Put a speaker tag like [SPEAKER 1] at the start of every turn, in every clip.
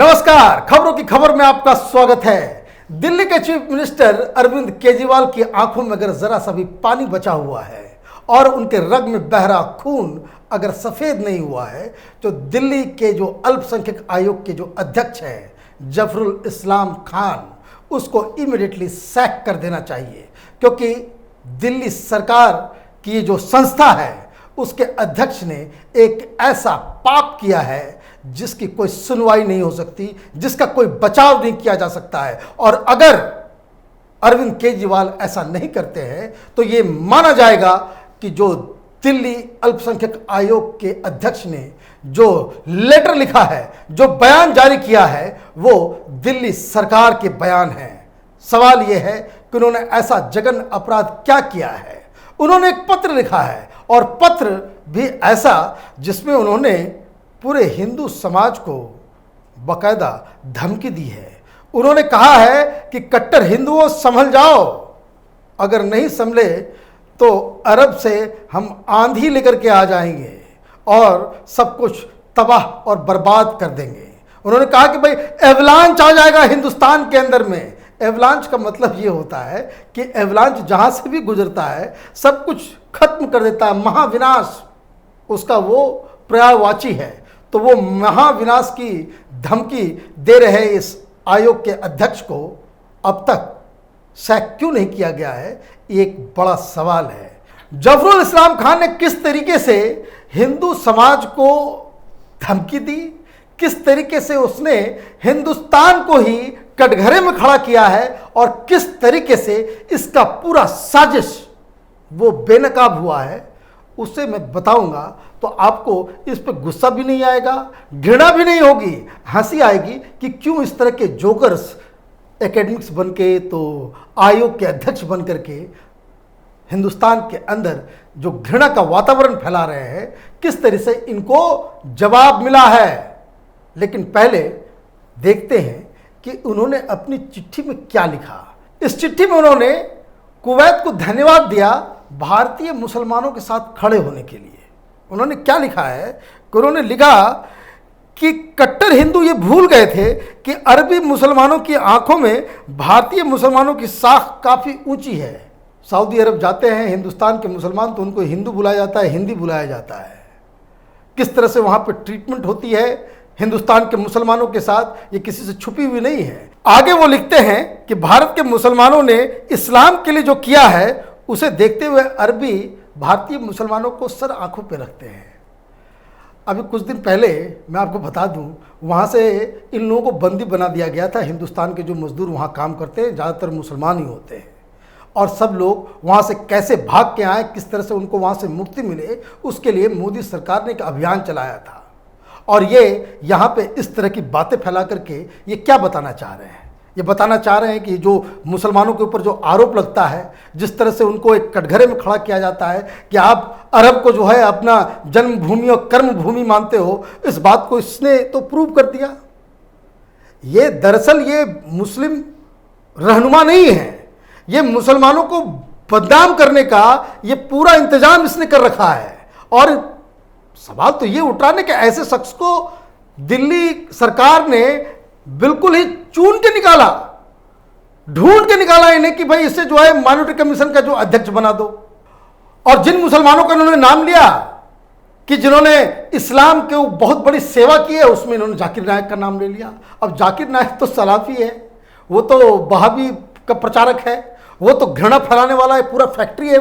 [SPEAKER 1] नमस्कार, खबरों की खबर में आपका स्वागत है। दिल्ली के चीफ मिनिस्टर अरविंद केजरीवाल की आंखों में अगर जरा सा भी पानी बचा हुआ है और उनके रग में बह रहा खून अगर सफेद नहीं हुआ है तो दिल्ली के जो अल्पसंख्यक आयोग के जो अध्यक्ष हैं जफरुल इस्लाम खान, उसको इमीडिएटली सैक कर देना चाहिए, क्योंकि दिल्ली सरकार की जो संस्था है उसके अध्यक्ष ने एक ऐसा पाप किया है जिसकी कोई सुनवाई नहीं हो सकती, जिसका कोई बचाव नहीं किया जा सकता है। और अगर अरविंद केजरीवाल ऐसा नहीं करते हैं तो ये माना जाएगा कि जो दिल्ली अल्पसंख्यक आयोग के अध्यक्ष ने जो लेटर लिखा है, जो बयान जारी किया है, वो दिल्ली सरकार के बयान है। सवाल यह है कि उन्होंने ऐसा जघन्य अपराध क्या किया है। उन्होंने एक पत्र लिखा है और पत्र भी ऐसा जिसमें उन्होंने पूरे हिंदू समाज को बकायदा धमकी दी है। उन्होंने कहा है कि कट्टर हिंदुओं संभल जाओ, अगर नहीं संभले तो अरब से हम आंधी लेकर के आ जाएंगे और सब कुछ तबाह और बर्बाद कर देंगे। उन्होंने कहा कि भाई एवलांच आ जाएगा हिंदुस्तान के अंदर में। एवलांच का मतलब ये होता है कि एवलांच जहाँ से भी गुजरता है सब कुछ खत्म कर देता है, महाविनाश उसका वो पर्यायवाची है। तो वो महाविनाश की धमकी दे रहे इस आयोग के अध्यक्ष को अब तक सैक क्यों नहीं किया गया है, एक बड़ा सवाल है। जफरुल इस्लाम खान ने किस तरीके से हिंदू समाज को धमकी दी, किस तरीके से उसने हिंदुस्तान को ही कटघरे में खड़ा किया है और किस तरीके से इसका पूरा साजिश वो बेनकाब हुआ है, उससे मैं बताऊंगा। तो आपको इस पर गुस्सा भी नहीं आएगा, घृणा भी नहीं होगी, हंसी आएगी कि क्यों इस तरह के जोकर्स एकेडमिक्स बन के, तो आयोग के अध्यक्ष बन करके हिंदुस्तान के अंदर जो घृणा का वातावरण फैला रहे हैं, किस तरह से इनको जवाब मिला है। लेकिन पहले देखते हैं कि उन्होंने अपनी चिट्ठी में क्या लिखा। इस चिट्ठी में उन्होंने कुवैत को धन्यवाद दिया भारतीय मुसलमानों के साथ खड़े होने के लिए। उन्होंने क्या लिखा है कि उन्होंने लिखा कि कट्टर हिंदू ये भूल गए थे कि अरबी मुसलमानों की आंखों में भारतीय मुसलमानों की साख काफ़ी ऊंची है। सऊदी अरब जाते हैं हिंदुस्तान के मुसलमान तो उनको हिंदू बुलाया जाता है, हिंदी बुलाया जाता है। किस तरह से वहाँ पर ट्रीटमेंट होती है हिंदुस्तान के मुसलमानों के साथ, ये किसी से छुपी हुई नहीं है। आगे वो लिखते हैं कि भारत के मुसलमानों ने इस्लाम के लिए जो किया है उसे देखते हुए अरबी भारतीय मुसलमानों को सर आंखों पे रखते हैं। अभी कुछ दिन पहले मैं आपको बता दूं, वहाँ से इन लोगों को बंदी बना दिया गया था। हिंदुस्तान के जो मजदूर वहाँ काम करते हैं ज़्यादातर मुसलमान ही होते हैं, और सब लोग वहाँ से कैसे भाग के आए, किस तरह से उनको वहाँ से मुक्ति मिले, उसके लिए मोदी सरकार ने एक अभियान चलाया था। और ये यहाँ पे इस तरह की बातें फैला करके ये क्या बताना चाह रहे हैं? ये बताना चाह रहे हैं कि जो मुसलमानों के ऊपर जो आरोप लगता है, जिस तरह से उनको एक कटघरे में खड़ा किया जाता है कि आप अरब को जो है अपना जन्मभूमि और कर्मभूमि मानते हो, इस बात को इसने तो प्रूव कर दिया। ये दरअसल ये मुस्लिम रहनुमा नहीं है, ये मुसलमानों को बदनाम करने का ये पूरा इंतजाम इसने कर रखा है। और सवाल तो ये उठ रहा है कि ऐसे शख्स को दिल्ली सरकार ने बिल्कुल ही चुन के निकाला, ढूंढ के निकाला इन्हें कि भाई इससे जो है माइनॉरिटी कमीशन का जो अध्यक्ष बना दो। और जिन मुसलमानों का इन्होंने नाम लिया कि जिन्होंने इस्लाम के बहुत बड़ी सेवा की है, उसमें इन्होंने जाकिर नायक का नाम ले लिया। अब जाकिर नायक तो सलाफी है, वो तो वहाबी का प्रचारक है, वो तो घृणा फैलाने वाला है, पूरा फैक्ट्री है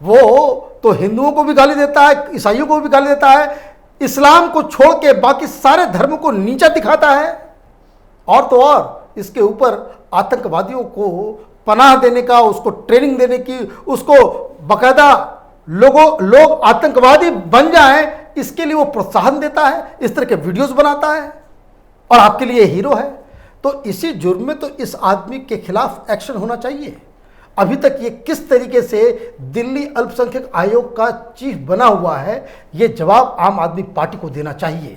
[SPEAKER 1] वो तो हिंदुओं को भी गाली देता है, ईसाइयों को भी गाली देता है, इस्लाम को छोड़ के बाकी सारे धर्म को नीचा दिखाता है। और तो और इसके ऊपर आतंकवादियों को पनाह देने का, उसको ट्रेनिंग देने की, उसको बकायदा लोग आतंकवादी बन जाएं, इसके लिए वो प्रोत्साहन देता है, इस तरह के वीडियोस बनाता है और आपके लिए हीरो है। तो इसी जुर्म में तो इस आदमी के खिलाफ एक्शन होना चाहिए। अभी तक ये किस तरीके से दिल्ली अल्पसंख्यक आयोग का चीफ बना हुआ है, ये जवाब आम आदमी पार्टी को देना चाहिए।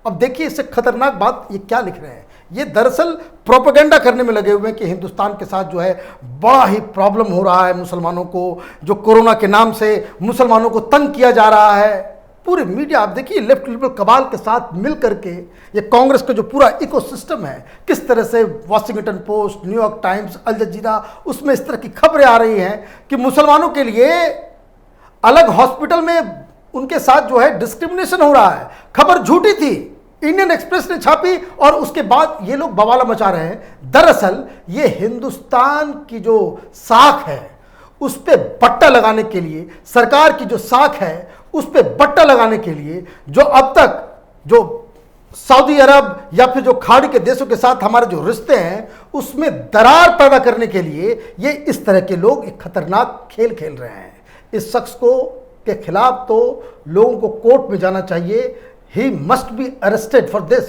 [SPEAKER 1] अब देखिए इससे खतरनाक बात ये क्या लिख रहे हैं, ये दरअसल प्रोपेगेंडा करने में लगे हुए हैं कि हिंदुस्तान के साथ जो है बड़ा ही प्रॉब्लम हो रहा है मुसलमानों को, जो कोरोना के नाम से मुसलमानों को तंग किया जा रहा है। पूरे मीडिया आप देखिए लेफ्ट लिबरल कबाल के साथ मिल करके ये कांग्रेस का जो पूरा इकोसिस्टम है, किस तरह से वॉशिंगटन पोस्ट, न्यूयॉर्क टाइम्स, अल जजीरा, उसमें इस तरह की खबरें आ रही हैं कि मुसलमानों के लिए अलग हॉस्पिटल में उनके साथ जो है डिस्क्रिमिनेशन हो रहा है। खबर झूठी थी, इंडियन एक्सप्रेस ने छापी और उसके बाद ये लोग बवाला मचा रहे हैं। दरअसल ये हिंदुस्तान की जो साख है उस पे बट्टा लगाने के लिए, सरकार की जो साख है उस पे बट्टा लगाने के लिए, जो अब तक जो सऊदी अरब या फिर जो खाड़ी के देशों के साथ हमारे जो रिश्ते हैं उसमें दरार पैदा करने के लिए ये इस तरह के लोग एक खतरनाक खेल खेल रहे हैं। इस शख्स को के खिलाफ तो लोगों को कोर्ट में जाना चाहिए। He must be arrested for this,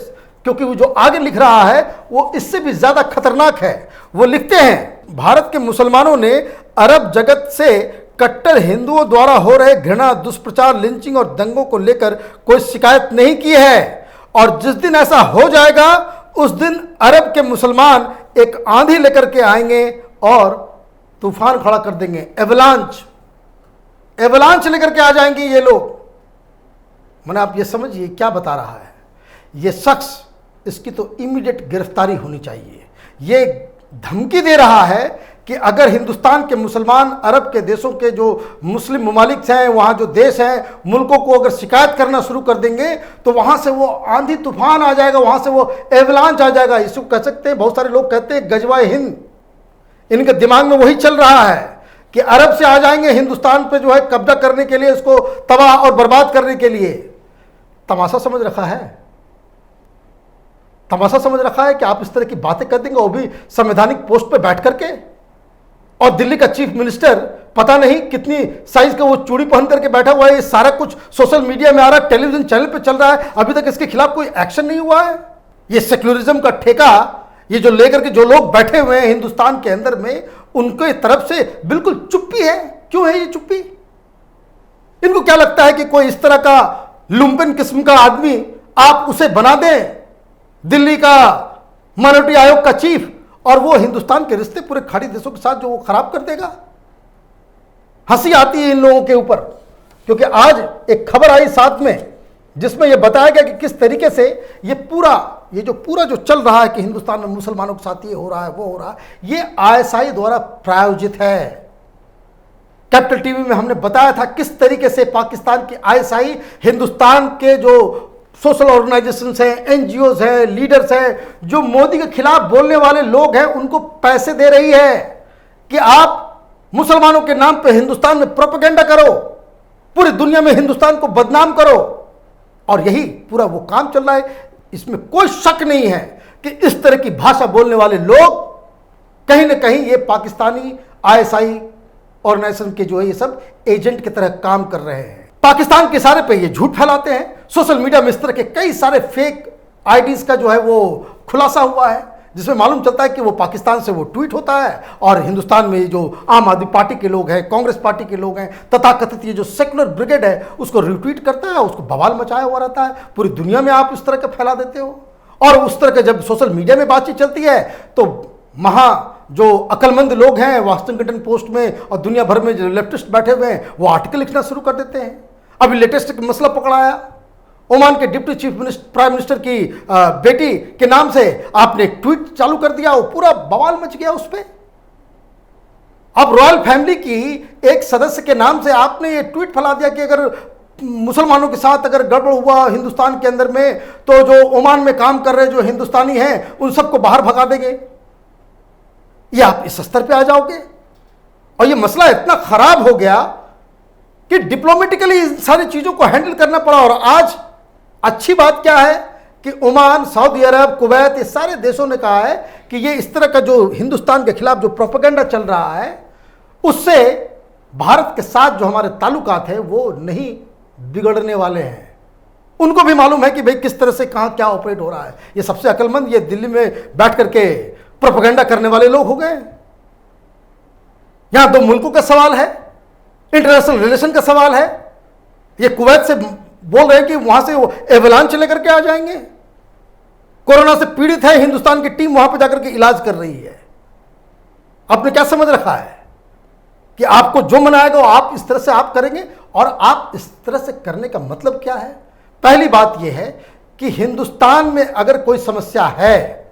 [SPEAKER 1] क्योंकि वो जो आगे लिख रहा है वो इससे भी ज्यादा खतरनाक है। वो लिखते हैं, भारत के मुसलमानों ने अरब जगत से कट्टर हिंदुओं द्वारा हो रहे घृणा, दुष्प्रचार, लिंचिंग और दंगों को लेकर कोई शिकायत नहीं की है, और जिस दिन ऐसा हो जाएगा उस दिन अरब के मुसलमान एक आंधी लेकर के आएंगे और तूफान खड़ा कर देंगे। एवलांच लेकर के आ जाएंगे ये लोग। मैंने आप ये समझिए क्या बता रहा है ये शख्स, इसकी तो इमीडिएट गिरफ्तारी होनी चाहिए। ये धमकी दे रहा है कि अगर हिंदुस्तान के मुसलमान अरब के देशों के जो मुस्लिम ममालिक हैं, वहाँ जो देश हैं, मुल्कों को अगर शिकायत करना शुरू कर देंगे तो वहाँ से वो आंधी तूफान आ जाएगा, वहाँ से वो एवलांच आ जाएगा। इसको कह सकते हैं, बहुत सारे लोग कहते हैं गजवाए हिंद। इनके दिमाग में वही चल रहा है कि अरब से आ जाएंगे हिंदुस्तान पे जो है कब्जा करने के लिए, इसको तबाह और बर्बाद करने के लिए। तमाशा समझ रखा है, तमाशा समझ रखा है कि आप इस तरह की बातें कर देंगे, वो भी संवैधानिक पोस्ट पे बैठ करके। और दिल्ली का चीफ मिनिस्टर पता नहीं कितनी साइज का वो चूड़ी पहन करके बैठा हुआ है। ये सारा कुछ सोशल मीडिया में आ रहा है, टेलीविजन चैनल पे चल रहा है, अभी तक इसके खिलाफ कोई एक्शन नहीं हुआ है। ये सेक्युलरिज्म का ठेका ये जो लेकर के जो लोग बैठे हुए हैं हिंदुस्तान के अंदर में, उनके तरफ से बिल्कुल चुप्पी है। क्यों है ये चुप्पी? इनको क्या लगता है कि कोई इस तरह का लुम्पन किस्म का आदमी आप उसे बना दें दिल्ली का माइनॉरिटी आयोग का चीफ, और वो हिंदुस्तान के रिश्ते पूरे खाड़ी देशों के साथ जो वो खराब कर देगा। हंसी आती है इन लोगों के ऊपर, क्योंकि आज एक खबर आई साथ में जिसमें यह बताया गया कि किस तरीके से ये जो पूरा जो चल रहा है कि हिंदुस्तान में मुसलमानों के साथ ये हो रहा है, वो हो रहा है, ये आईएसआई द्वारा प्रायोजित है। कैपिटल टीवी में हमने बताया था किस तरीके से पाकिस्तान की आईएसआई हिंदुस्तान के जो सोशल ऑर्गेनाइजेशंस हैं, एनजीओज हैं, लीडर्स हैं, जो मोदी के खिलाफ बोलने वाले लोग हैं, उनको पैसे दे रही है कि आप मुसलमानों के नाम पे हिंदुस्तान में प्रोपेगेंडा करो, पूरी दुनिया में हिंदुस्तान को बदनाम करो। और यही पूरा वो काम चल रहा है। इसमें कोई शक नहीं है कि इस तरह की भाषा बोलने वाले लोग कहीं ना कहीं ये पाकिस्तानी आईएसआई ऑर्गेनाइजेशन के जो है ये सब एजेंट की तरह काम कर रहे हैं। पाकिस्तान के इशारे पे ये झूठ फैलाते हैं। सोशल मीडिया में इस तरह के कई सारे फेक आईडीज का जो है वो खुलासा हुआ है, जिसमें मालूम चलता है कि वो पाकिस्तान से वो ट्वीट होता है और हिंदुस्तान में जो आम आदमी पार्टी के लोग हैं, कांग्रेस पार्टी के लोग हैं, तथाकथित ये जो सेकुलर ब्रिगेड है उसको रिट्वीट करता है, उसको बवाल मचाया हुआ रहता है। पूरी दुनिया में आप इस तरह का फैला देते हो। और उस तरह के जब सोशल मीडिया में बातचीत चलती है तो जो अक्लमंद लोग हैं वॉशिंगटन पोस्ट में और दुनिया भर में जो लेफ्टिस्ट बैठे हुए हैं वो आर्टिकल लिखना शुरू कर देते हैं। अभी लेटेस्ट मसला पकड़ाया, ओमान के deputy chief minister prime minister की बेटी के नाम से आपने एक ट्वीट चालू कर दिया, वो पूरा बवाल मच गया उस पर। अब रॉयल फैमिली की एक सदस्य के नाम से आपने ये ट्वीट फैला दिया कि अगर मुसलमानों के साथ अगर गड़बड़ हुआ हिंदुस्तान के अंदर में तो जो ओमान में काम कर रहे जो हिंदुस्तानी हैं उन सबको बाहर भगा देंगे। ये आप इस स्तर पे आ जाओगे और ये मसला इतना खराब हो गया कि डिप्लोमेटिकली इन सारी चीजों को हैंडल करना पड़ा। और आज अच्छी बात क्या है कि ओमान, सऊदी अरब, कुवैत, ये सारे देशों ने कहा है कि ये इस तरह का जो हिंदुस्तान के खिलाफ जो प्रोपेगेंडा चल रहा है उससे भारत के साथ जो हमारे ताल्लुकात हैं वो नहीं बिगड़ने वाले हैं। उनको भी मालूम है कि भाई किस तरह से कहां क्या ऑपरेट हो रहा है। ये सबसे अक्लमंद ये दिल्ली में बैठ करके प्रोपेगेंडा करने वाले लोग हो गए। यहां दो मुल्कों का सवाल है, इंटरनेशनल रिलेशन का सवाल है। ये कुवैत से बोल रहे हैं कि वहां से वो एवलांच लेकर के आ जाएंगे। कोरोना से पीड़ित है हिंदुस्तान की टीम, वहां पर जाकर के इलाज कर रही है। आपने क्या समझ रखा है कि आपको जो मनाएगा वो आप इस तरह से आप करेंगे और आप इस तरह से करने का मतलब क्या है? पहली बात यह है कि हिंदुस्तान में अगर कोई समस्या है,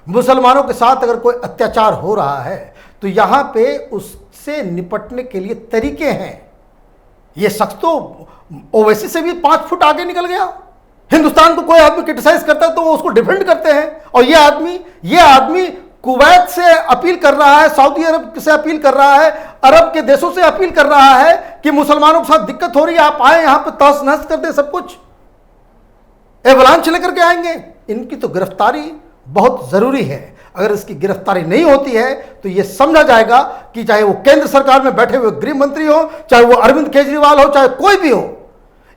[SPEAKER 1] मुसलमानों के साथ अगर कोई अत्याचार हो रहा है, तो यहां पे उससे निपटने के लिए तरीके हैं। यह शख्स तो ओवैसी से भी 5 फुट आगे निकल गया। हिंदुस्तान को कोई आदमी क्रिटिसाइज करता है तो वो उसको डिफेंड करते हैं, और यह आदमी कुवैत से अपील कर रहा है, सऊदी अरब से अपील कर रहा है, अरब के देशों से अपील कर रहा है कि मुसलमानों के साथ दिक्कत हो रही है, आप आए यहां पे तहस नहस कर दे, सब कुछ एवलांच लेकर के आएंगे। इनकी तो गिरफ्तारी बहुत जरूरी है। अगर इसकी गिरफ्तारी नहीं होती है तो यह समझा जाएगा कि चाहे वो केंद्र सरकार में बैठे हुए गृह मंत्री हो, चाहे वो अरविंद केजरीवाल हो, चाहे कोई भी हो,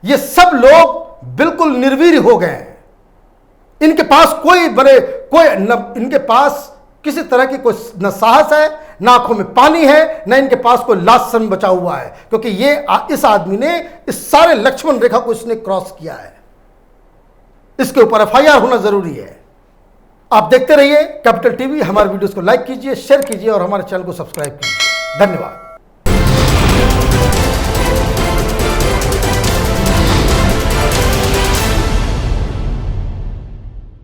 [SPEAKER 1] ये सब लोग बिल्कुल निर्वीर्य हो गए हैं। इनके पास इनके पास किसी तरह की कोई न साहस है, न आंखों में पानी है, न इनके पास कोई लाश शर्म बचा हुआ है, क्योंकि इस आदमी ने इस सारे लक्ष्मण रेखा को इसने क्रॉस किया है। इसके ऊपर एफआईआर होना जरूरी है। आप देखते रहिए कैपिटल टीवी। हमारे वीडियोस को लाइक कीजिए, शेयर कीजिए और हमारे चैनल को सब्सक्राइब कीजिए। धन्यवाद।